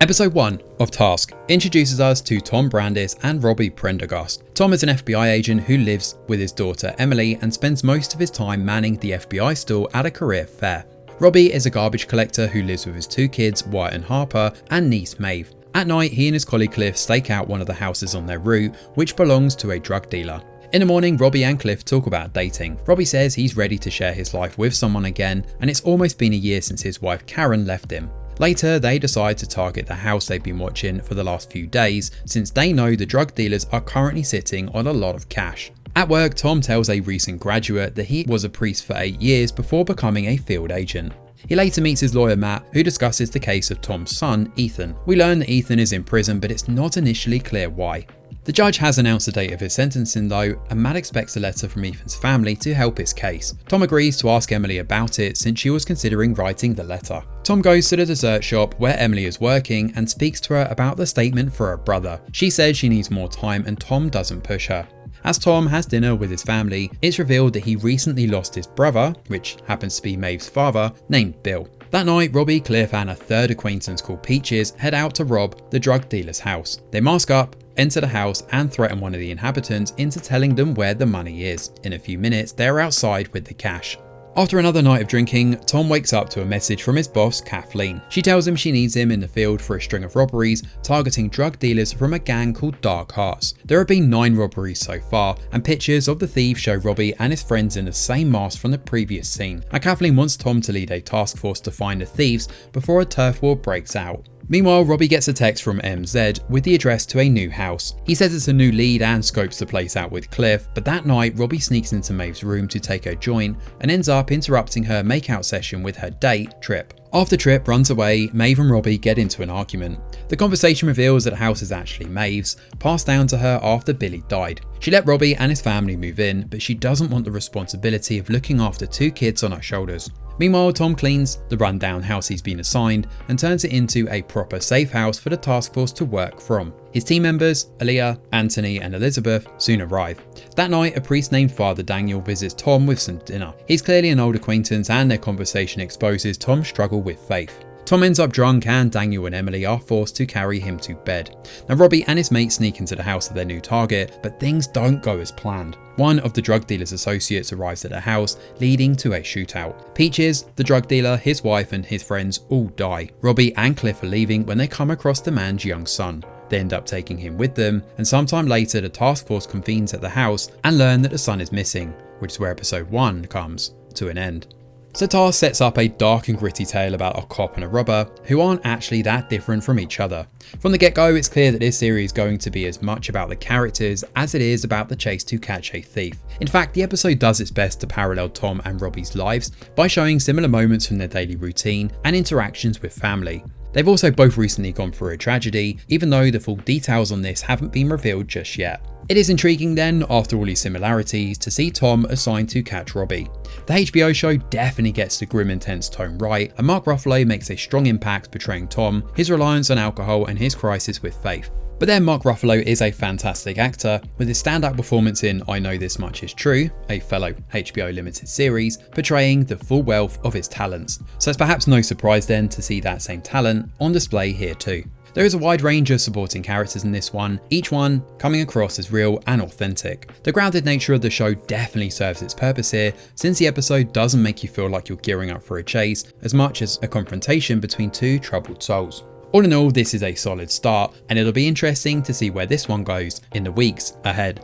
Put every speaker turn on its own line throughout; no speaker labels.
Episode 1 of Task introduces us to Tom Brandis and Robbie Prendergast. Tom is an FBI agent who lives with his daughter Emily and spends most of his time manning the FBI stall at a career fair. Robbie is a garbage collector who lives with his two kids, Wyatt and Harper, and niece Maeve. At night, he and his colleague Cliff stake out one of the houses on their route, which belongs to a drug dealer. In the morning, Robbie and Cliff talk about dating. Robbie says he's ready to share his life with someone again, and it's almost been a year since his wife Karen left him. Later, they decide to target the house they've been watching for the last few days, since they know the drug dealers are currently sitting on a lot of cash. At work, Tom tells a recent graduate that he was a priest for 8 years before becoming a field agent. He later meets his lawyer Matt, who discusses the case of Tom's son, Ethan. We learn that Ethan is in prison, but it's not initially clear why. The judge has announced the date of his sentencing though, and Matt expects a letter from Ethan's family to help his case. Tom agrees to ask Emily about it since she was considering writing the letter. Tom goes to the dessert shop where Emily is working and speaks to her about the statement for her brother. She says she needs more time and Tom doesn't push her. As Tom has dinner with his family, it's revealed that he recently lost his brother, which happens to be Maeve's father, named Bill. That night, Robbie, Cliff and a third acquaintance called Peaches head out to rob the drug dealer's house. They mask up, enter the house and threaten one of the inhabitants into telling them where the money is. In a few minutes, they're outside with the cash. After another night of drinking, Tom wakes up to a message from his boss, Kathleen. She tells him she needs him in the field for a string of robberies targeting drug dealers from a gang called Dark Hearts. There have been 9 robberies so far, and pictures of the thieves show Robbie and his friends in the same mask from the previous scene. And Kathleen wants Tom to lead a task force to find the thieves before a turf war breaks out. Meanwhile, Robbie gets a text from MZ with the address to a new house. He says it's a new lead and scopes the place out with Cliff, but that night Robbie sneaks into Maeve's room to take her joint and ends up interrupting her makeout session with her date, Trip. After Trip runs away, Maeve and Robbie get into an argument. The conversation reveals that the house is actually Maeve's, passed down to her after Billy died. She let Robbie and his family move in, but she doesn't want the responsibility of looking after 2 kids on her shoulders. Meanwhile, Tom cleans the rundown house he's been assigned and turns it into a proper safe house for the task force to work from. His team members, Aaliyah, Anthony and Elizabeth, soon arrive. That night, a priest named Father Daniel visits Tom with some dinner. He's clearly an old acquaintance and their conversation exposes Tom's struggle with faith. Tom ends up drunk and Daniel and Emily are forced to carry him to bed. Now Robbie and his mate sneak into the house of their new target, but things don't go as planned. One of the drug dealer's associates arrives at the house, leading to a shootout. Peaches, the drug dealer, his wife and his friends all die. Robbie and Cliff are leaving when they come across the man's young son. They end up taking him with them, and sometime later the task force convenes at the house and learn that the son is missing, which is where episode 1 comes to an end. So Task sets up a dark and gritty tale about a cop and a robber who aren't actually that different from each other. From the get-go, it's clear that this series is going to be as much about the characters as it is about the chase to catch a thief. In fact, the episode does its best to parallel Tom and Robbie's lives by showing similar moments from their daily routine and interactions with family. They've also both recently gone through a tragedy, even though the full details on this haven't been revealed just yet. It is intriguing then, after all these similarities, to see Tom assigned to catch Robbie. The HBO show definitely gets the grim intense tone right, and Mark Ruffalo makes a strong impact portraying Tom, his reliance on alcohol and his crisis with faith. But then Mark Ruffalo is a fantastic actor, with his standout performance in I Know This Much Is True, a fellow HBO limited series, portraying the full wealth of his talents. So it's perhaps no surprise then to see that same talent on display here too. There is a wide range of supporting characters in this one, each one coming across as real and authentic. The grounded nature of the show definitely serves its purpose here, since the episode doesn't make you feel like you're gearing up for a chase as much as a confrontation between 2 troubled souls. All in all, this is a solid start, and it'll be interesting to see where this one goes in the weeks ahead.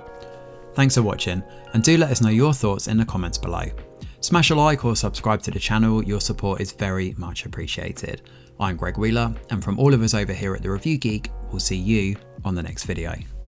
Thanks for watching, and do let us know your thoughts in the comments below. Smash a like or subscribe to the channel, your support is very much appreciated. I'm Greg Wheeler, and from all of us over here at The Review Geek, we'll see you on the next video.